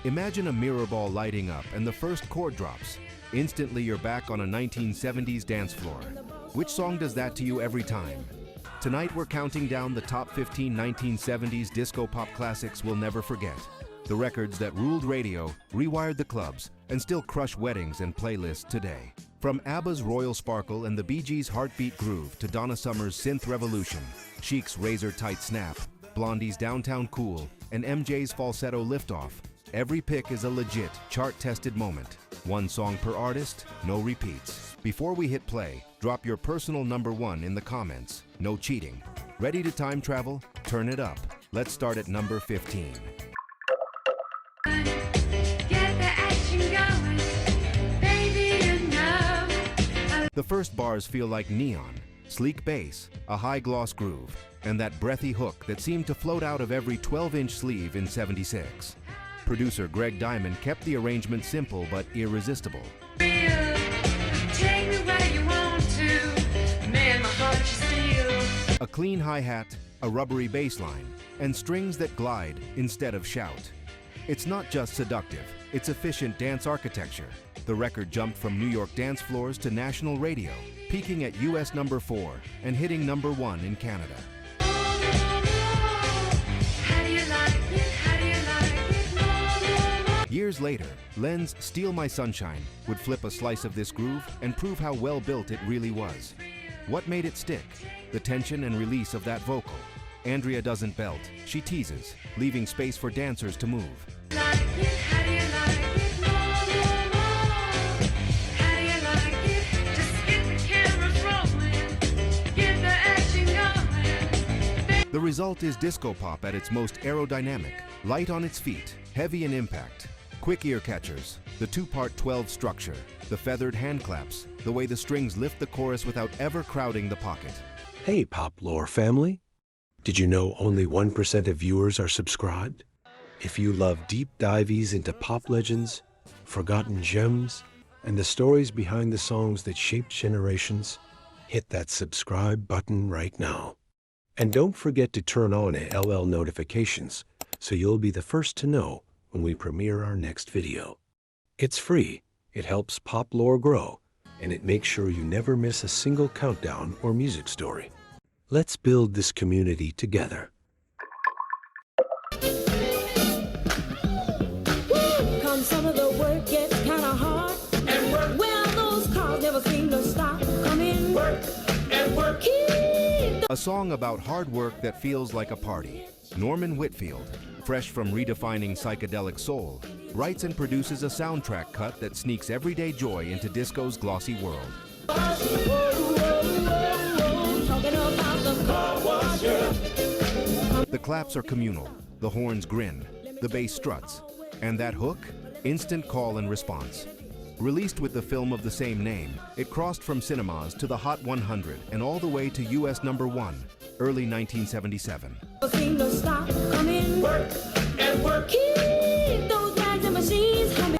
Imagine a mirror ball lighting up and the first chord drops. Instantly you're back on a 1970s dance floor. Which song does that to you every time? Tonight we're counting down the top 15 1970s disco pop classics we'll never forget. The records that ruled radio, rewired the clubs, and still crush weddings and playlists today. From ABBA's Royal Sparkle and the Bee Gees' Heartbeat Groove to Donna Summer's Synth Revolution, Chic's Razor Tight Snap, Blondie's Downtown Cool, and MJ's Falsetto Liftoff, every pick is a legit, chart-tested moment. One song per artist, no repeats. Before we hit play, drop your personal #1 in the comments. No cheating. Ready to time travel? Turn it up. Let's start at number 15. The first bars feel like neon, sleek bass, a high-gloss groove, and that breathy hook that seemed to float out of every 12-inch sleeve in '76. Producer Greg Diamond kept the arrangement simple but irresistible. A clean hi-hat, a rubbery bass line, and strings that glide instead of shout. It's not just seductive, it's efficient dance architecture. The record jumped from New York dance floors to national radio, peaking at US #4 and hitting #1 in Canada. Years later, Len's Steal My Sunshine would flip a slice of this groove and prove how well built it really was. What made it stick? The tension and release of that vocal. Andrea doesn't belt, she teases, leaving space for dancers to move. The result is disco pop at its most aerodynamic, light on its feet, heavy in impact. Quick ear catchers, the two-part 12 structure, the feathered hand claps, the way the strings lift the chorus without ever crowding the pocket. Hey Pop Lore family! Did you know only 1% of viewers are subscribed? If you love deep dives into pop legends, forgotten gems, and the stories behind the songs that shaped generations, hit that subscribe button right now. And don't forget to turn on LL notifications so you'll be the first to know when we premiere our next video. It's free, it helps Pop Lore grow, and it makes sure you never miss a single countdown or music story. Let's build this community together. Come some of the work gets kind of hard. And work. Well, those cars never seem to stop. Come in. Work and work. A song about hard work that feels like a party. Norman Whitfield, fresh from redefining psychedelic soul, writes and produces a soundtrack cut that sneaks everyday joy into disco's glossy world. The claps are communal, the horns grin, the bass struts, and that hook? Instant call and response. Released with the film of the same name, it crossed from cinemas to the Hot 100 and all the way to US #1, early 1977.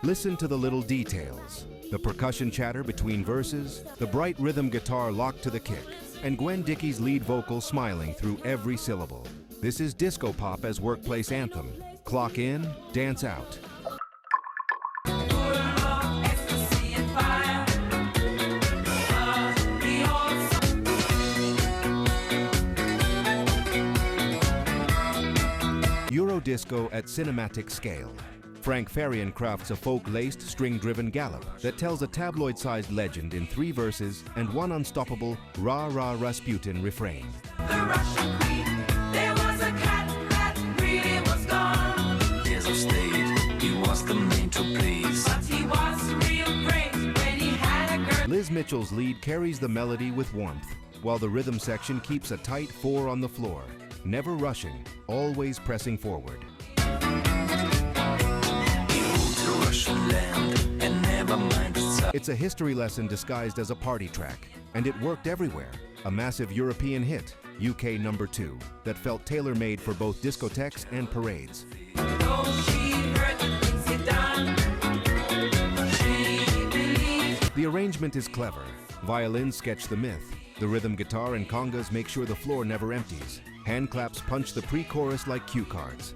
Listen to the little details. The percussion chatter between verses, the bright rhythm guitar locked to the kick, and Gwen Dickey's lead vocal smiling through every syllable. This is disco pop as workplace anthem. Clock in, dance out. Eurodisco at cinematic scale. Frank Farian crafts a folk-laced, string-driven gallop that tells a tabloid-sized legend in 3 verses and one unstoppable rah-rah Rasputin refrain. The Russian queen, there was a cat that really was gone. There's a state, he was the main to please. But he was real great when he had a girl. Liz Mitchell's lead carries the melody with warmth, while the rhythm section keeps a tight 4 on the floor. Never rushing, always pressing forward. It's a history lesson disguised as a party track, and it worked everywhere. A massive European hit, UK #2, that felt tailor-made for both discotheques and parades. The arrangement is clever. Violins sketch the myth. The rhythm guitar and congas make sure the floor never empties. Hand claps punch the pre-chorus like cue cards.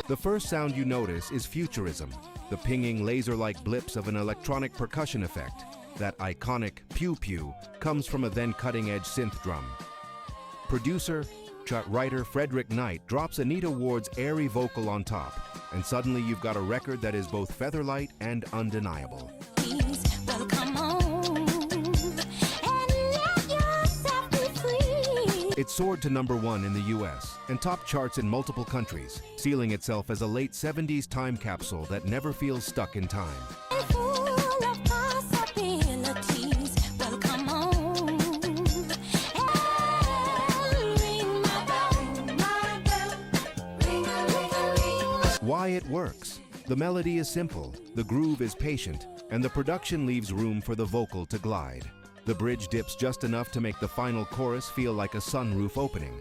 The first sound you notice is futurism, the pinging laser-like blips of an electronic percussion effect. That iconic pew-pew comes from a then cutting-edge synth drum. Producer, writer Frederick Knight drops Anita Ward's airy vocal on top, and suddenly you've got a record that is both featherlight and undeniable. Well, come home and let yourself be free. It soared to #1 in the US and topped charts in multiple countries, sealing itself as a late 70s time capsule that never feels stuck in time. Full of possibilities. Well, come home and ring my bell, ring a ring a ring. Why it works? The melody is simple, the groove is patient, and the production leaves room for the vocal to glide. The bridge dips just enough to make the final chorus feel like a sunroof opening.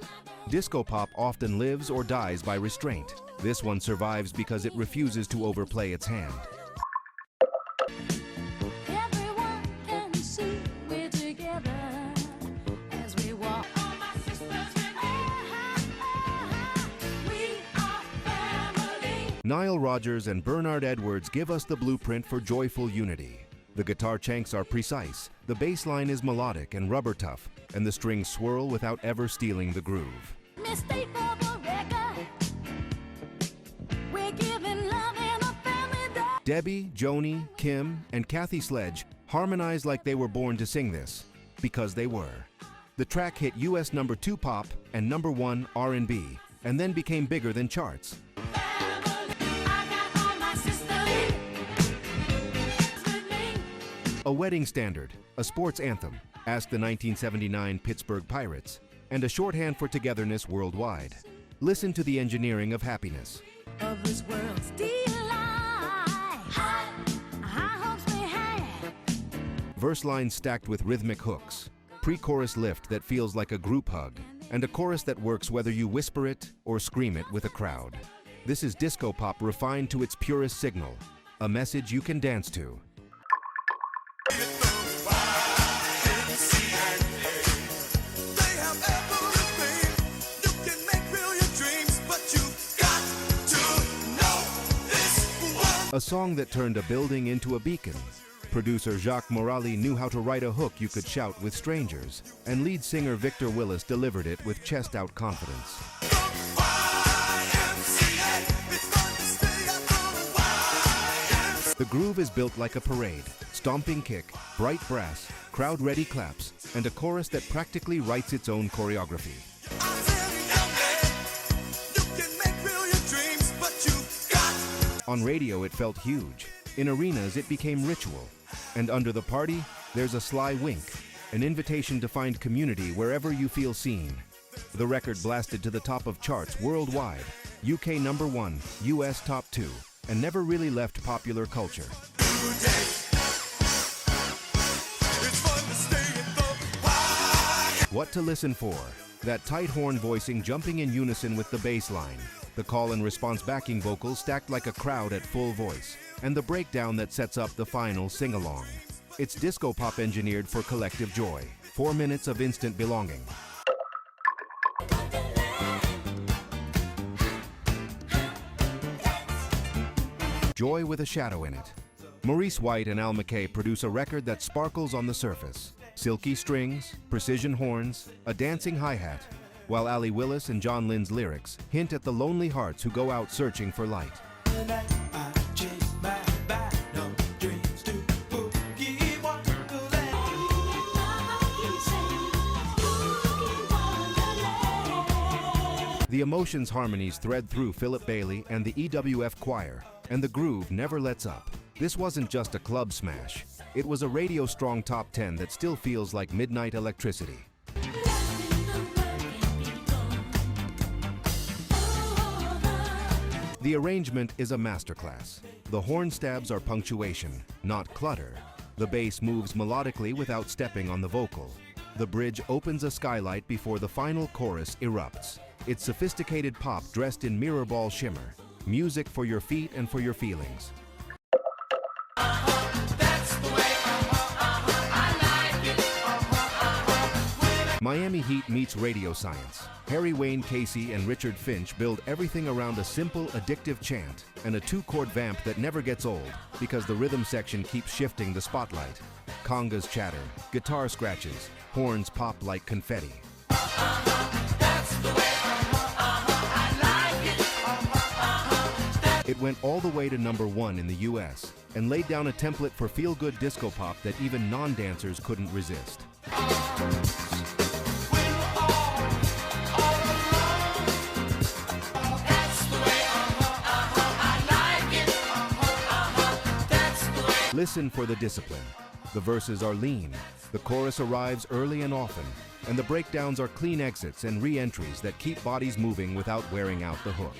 Disco pop often lives or dies by restraint. This one survives because it refuses to overplay its hand. Everyone can see we're together as we walk. All my sisters we are family. Nile Rodgers and Bernard Edwards give us the blueprint for joyful unity. The guitar chanks are precise, the bass line is melodic and rubber tough, and the strings swirl without ever stealing the groove. Mistake for the record. We're giving love in a family day. Debbie, Joni, Kim, and Kathy Sledge harmonize like they were born to sing this, because they were. The track hit US #2 pop and #1 R&B, and then became bigger than charts. A wedding standard, a sports anthem, ask the 1979 Pittsburgh Pirates, and a shorthand for togetherness worldwide. Listen to the engineering of happiness. Of this world's delight. High hopes we had. Verse lines stacked with rhythmic hooks, pre-chorus lift that feels like a group hug, and a chorus that works whether you whisper it or scream it with a crowd. This is disco pop refined to its purest signal, a message you can dance to. A song that turned a building into a beacon. Producer Jacques Morali knew how to write a hook you could shout with strangers, and lead singer Victor Willis delivered it with chest-out confidence. The groove is built like a parade, stomping kick, bright brass, crowd-ready claps, and a chorus that practically writes its own choreography. On radio, it felt huge. In arenas, it became ritual. And under the party, there's a sly wink, an invitation to find community wherever you feel seen. The record blasted to the top of charts worldwide, UK #1, US top 2, and never really left popular culture. What to listen for? That tight horn voicing jumping in unison with the bass line. The call and response backing vocals stacked like a crowd at full voice, and the breakdown that sets up the final sing-along. It's disco pop engineered for collective joy. 4 minutes of instant belonging. Joy with a shadow in it. Maurice White and Al McKay produce a record that sparkles on the surface. Silky strings, precision horns, a dancing hi-hat, while Ali Willis and John Lynn's lyrics hint at the lonely hearts who go out searching for light. The Emotions harmonies thread through Philip Bailey and the EWF choir, and the groove never lets up. This wasn't just a club smash. It was a radio-strong top 10 that still feels like midnight electricity. The arrangement is a masterclass. The horn stabs are punctuation, not clutter. The bass moves melodically without stepping on the vocal. The bridge opens a skylight before the final chorus erupts. It's sophisticated pop dressed in mirror ball shimmer. Music for your feet and for your feelings. Miami Heat meets radio science. Harry Wayne Casey and Richard Finch build everything around a simple, addictive chant and a 2-chord vamp that never gets old because the rhythm section keeps shifting the spotlight. Congas chatter, guitar scratches, horns pop like confetti. It went all the way to #1 in the US and laid down a template for feel-good disco pop that even non-dancers couldn't resist. Listen for the discipline. The verses are lean, the chorus arrives early and often, and the breakdowns are clean exits and re-entries that keep bodies moving without wearing out the hook.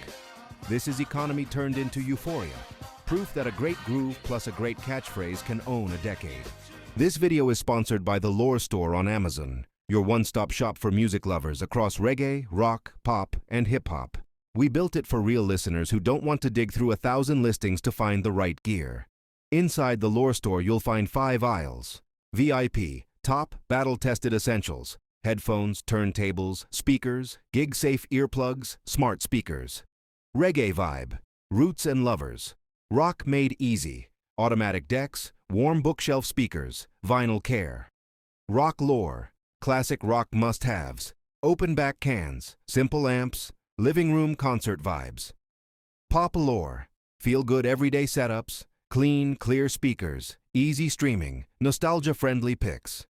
This is economy turned into euphoria, proof that a great groove plus a great catchphrase can own a decade. This video is sponsored by the Lore Store on Amazon, your one-stop shop for music lovers across reggae, rock, pop, and hip-hop. We built it for real listeners who don't want to dig through 1,000 listings to find the right gear. Inside the Lore Store, you'll find 5 aisles. VIP, top, battle-tested essentials, headphones, turntables, speakers, gig-safe earplugs, smart speakers. Reggae vibe, roots and lovers. Rock made easy, automatic decks, warm bookshelf speakers, vinyl care. Rock lore, classic rock must-haves, open back cans, simple amps, living room concert vibes. Pop lore, feel-good everyday setups, clean, clear speakers, easy streaming, nostalgia-friendly picks.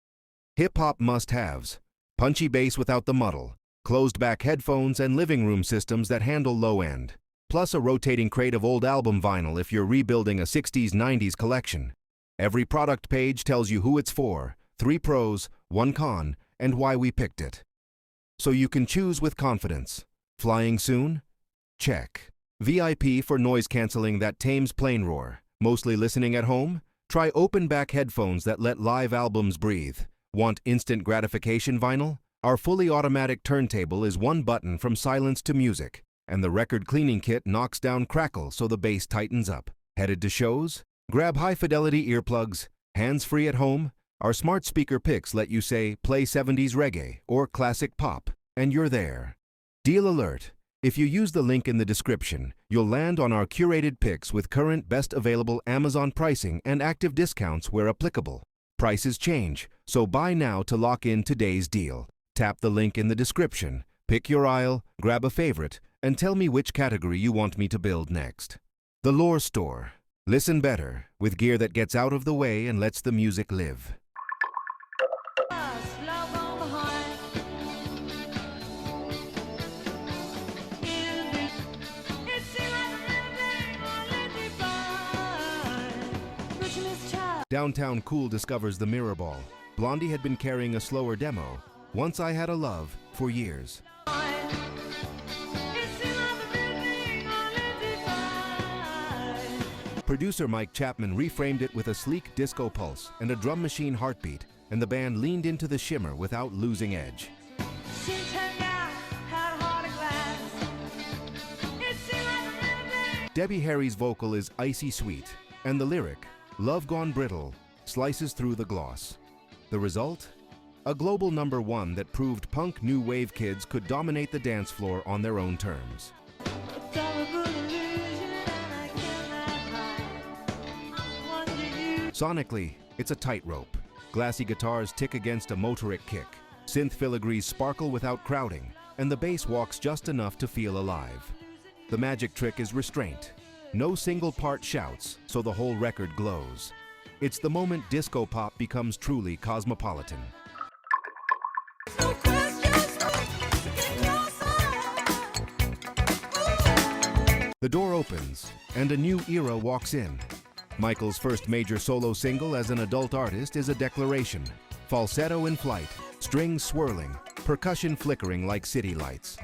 Hip-hop must-haves, punchy bass without the muddle, closed-back headphones and living room systems that handle low-end, plus a rotating crate of old album vinyl if you're rebuilding a 60s-90s collection. Every product page tells you who it's for, 3 pros, 1 con, and why we picked it. So you can choose with confidence. Flying soon? Check. VIP for noise canceling that tames plane roar. Mostly listening at home? Try open-back headphones that let live albums breathe. Want instant gratification vinyl? Our fully automatic turntable is 1 button from silence to music, and the record cleaning kit knocks down crackle so the bass tightens up. Headed to shows? Grab high-fidelity earplugs. Hands-free at home? Our smart speaker picks let you say, play 70s reggae or classic pop, and you're there. Deal alert. If you use the link in the description, you'll land on our curated picks with current best available Amazon pricing and active discounts where applicable. Prices change, so buy now to lock in today's deal. Tap the link in the description, pick your aisle, grab a favorite, and tell me which category you want me to build next. The Lore Store. Listen better, with gear that gets out of the way and lets the music live. Downtown Cool discovers the mirror ball. Blondie had been carrying a slower demo, Once I Had a Love, for years. Producer Mike Chapman reframed it with a sleek disco pulse and a drum machine heartbeat, and the band leaned into the shimmer without losing edge. Debbie Harry's vocal is icy sweet, and the lyric, Love Gone Brittle, slices through the gloss. The result? A global #1 that proved punk new wave kids could dominate the dance floor on their own terms. Sonically, it's a tightrope. Glassy guitars tick against a motoric kick. Synth filigrees sparkle without crowding, and the bass walks just enough to feel alive. The magic trick is restraint. No single part shouts, so the whole record glows. It's the moment disco pop becomes truly cosmopolitan. The door opens, and a new era walks in. Michael's first major solo single as an adult artist is a declaration. Falsetto in flight, strings swirling, percussion flickering like city lights.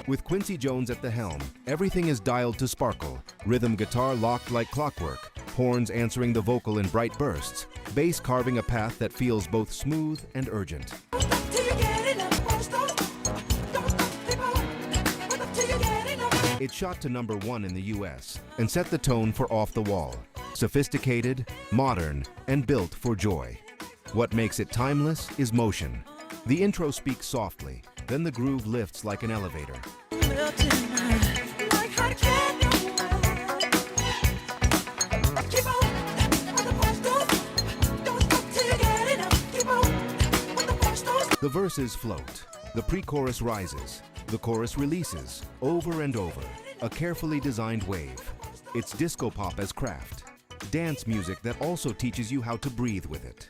With Quincy Jones at the helm, everything is dialed to sparkle, rhythm guitar locked like clockwork, horns answering the vocal in bright bursts, bass carving a path that feels both smooth and urgent. It shot to #1 in the US and set the tone for Off the Wall. Sophisticated, modern, and built for joy. What makes it timeless is motion. The intro speaks softly, then the groove lifts like an elevator. The verses float, the pre-chorus rises, the chorus releases, over and over, a carefully designed wave. It's disco pop as craft, dance music that also teaches you how to breathe with it.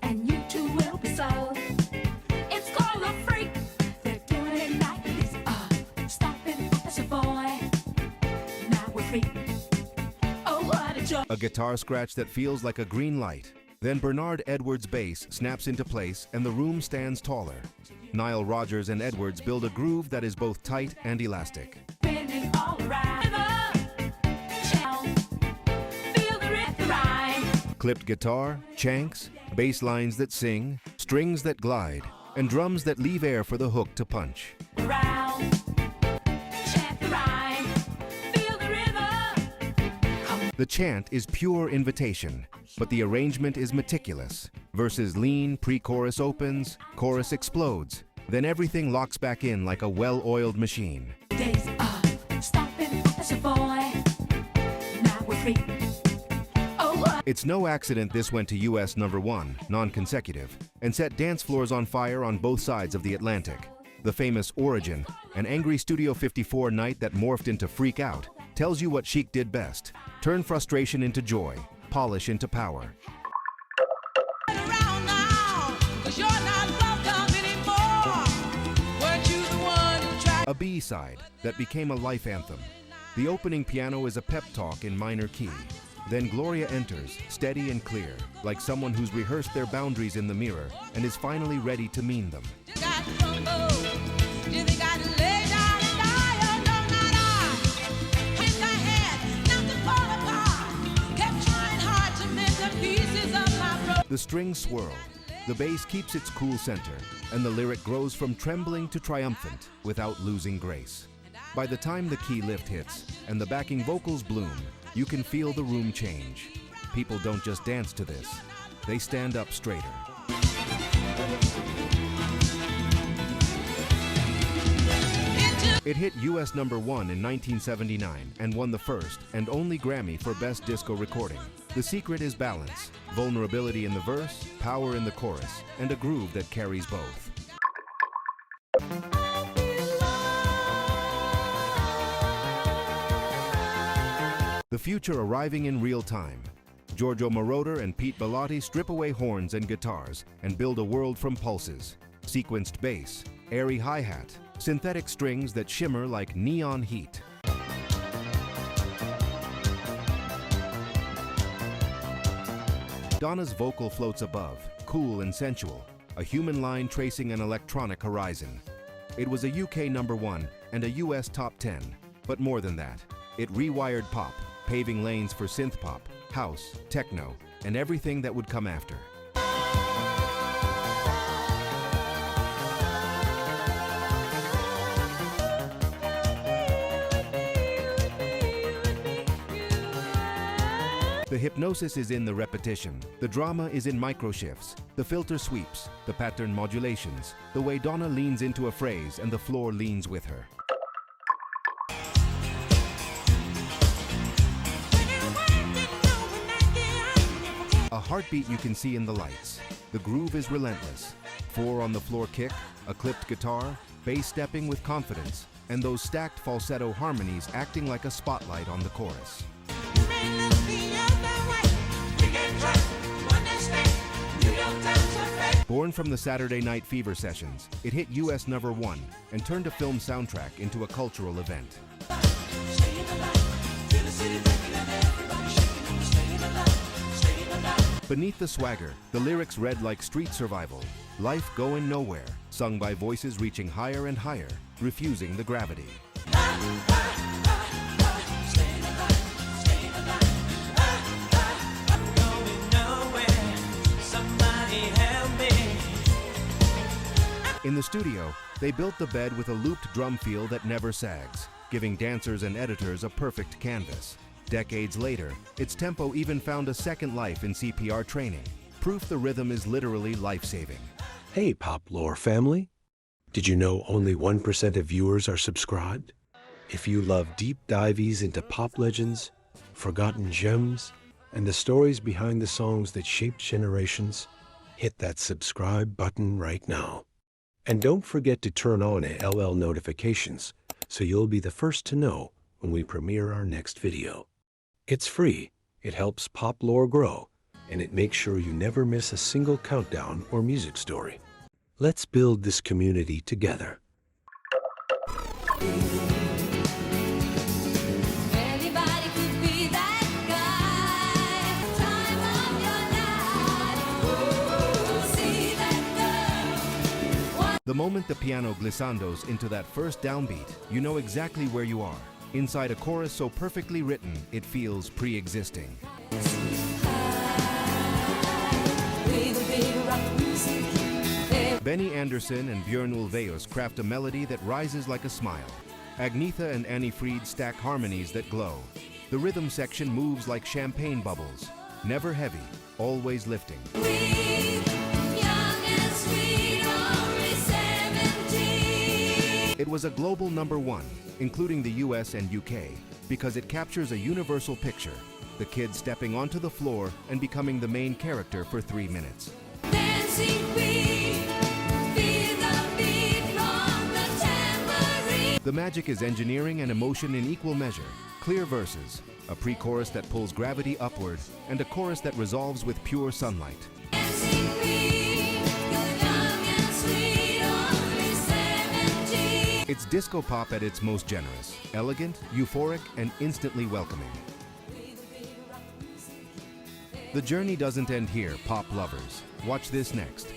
And you too will be so. It's called a freak. They're doing it like this. Stopping as a boy. Now we're free. Oh, what a joy. A guitar scratch that feels like a green light. Then Bernard Edwards' bass snaps into place and the room stands taller. Nile Rodgers and Edwards build a groove that is both tight and elastic. Spinning all around. Feel the rhythm. Clipped guitar, chanks, bass lines that sing, strings that glide, and drums that leave air for the hook to punch. Around. Chant the rhyme. Feel the rhythm. The chant is pure invitation, but the arrangement is meticulous. Verses lean, pre-chorus opens, chorus explodes, then everything locks back in like a well-oiled machine. Days stopping as a boy. Now we're free. Oh, what? It's no accident this went to US #1, non-consecutive, and set dance floors on fire on both sides of the Atlantic. The famous Origin, an angry Studio 54 night that morphed into Freak Out, tells you what Chic did best: turn frustration into joy, polish into power. Around now, 'cause you're not welcome anymore. Weren't you the one who tried? A B-side that became a life anthem. The opening piano is a pep talk in minor key. Then Gloria enters, steady and clear, like someone who's rehearsed their boundaries in the mirror and is finally ready to mean them. You got to crumble. You think I lay down and die? Oh, no, not I. With my head, not to fall apart. Kept trying hard to mend the pieces of my broken. The strings swirl, the bass keeps its cool center, and the lyric grows from trembling to triumphant without losing grace. By the time the key lift hits and the backing vocals bloom, you can feel the room change. People don't just dance to this, they stand up straighter. It hit US #1 in 1979 and won the first and only Grammy for Best Disco Recording. The secret is balance, vulnerability in the verse, power in the chorus, and a groove that carries both. The future arriving in real time. Giorgio Moroder and Pete Bellotte strip away horns and guitars and build a world from pulses. Sequenced bass, airy hi-hat, synthetic strings that shimmer like neon heat. Donna's vocal floats above, cool and sensual, a human line tracing an electronic horizon. It was a UK #1 and a US top 10, but more than that, it rewired pop, paving lanes for synth pop, house, techno, and everything that would come after. The hypnosis is in the repetition, the drama is in micro-shifts, the filter sweeps, the pattern modulations, the way Donna leans into a phrase and the floor leans with her. A heartbeat you can see in the lights. The groove is relentless. 4 on the floor kick, a clipped guitar, bass stepping with confidence, and those stacked falsetto harmonies acting like a spotlight on the chorus. Born from the Saturday Night Fever sessions, it hit US #1 and turned a film soundtrack into a cultural event. Beneath the swagger, the lyrics read like street survival, life going nowhere, sung by voices reaching higher and higher, refusing the gravity. In the studio, they built the bed with a looped drum feel that never sags, giving dancers and editors a perfect canvas. Decades later, its tempo even found a second life in CPR training. Proof the rhythm is literally life-saving. Hey, Pop Lore family. Did you know only 1% of viewers are subscribed? If you love deep dives into pop legends, forgotten gems, and the stories behind the songs that shaped generations, hit that subscribe button right now. And don't forget to turn on LL notifications so you'll be the first to know when we premiere our next video. It's free, it helps Pop Lore grow, and it makes sure you never miss a single countdown or music story. Let's build this community together. Anybody could be that guy. Time of your life. Ooh, see that girl. The moment the piano glissandos into that first downbeat, you know exactly where you are. Inside a chorus so perfectly written, it feels pre-existing. With a bit of rock music. Benny Andersson and Björn Ulvaeus craft a melody that rises like a smile. Agnetha and Annie Fried stack harmonies that glow. The rhythm section moves like champagne bubbles. Never heavy, always lifting. Young and sweet, only 17. It was a global #1, including the US and UK, because it captures a universal picture. The kid stepping onto the floor and becoming the main character for 3 minutes. Dancing queen, feel the beat from the tambourine. The magic is engineering and emotion in equal measure. Clear verses, a pre-chorus that pulls gravity upward, and a chorus that resolves with pure sunlight. Dancing queen, you're young and sweet, only 17. It's disco pop at its most generous, elegant, euphoric, and instantly welcoming. The journey doesn't end here, pop lovers. Watch this next.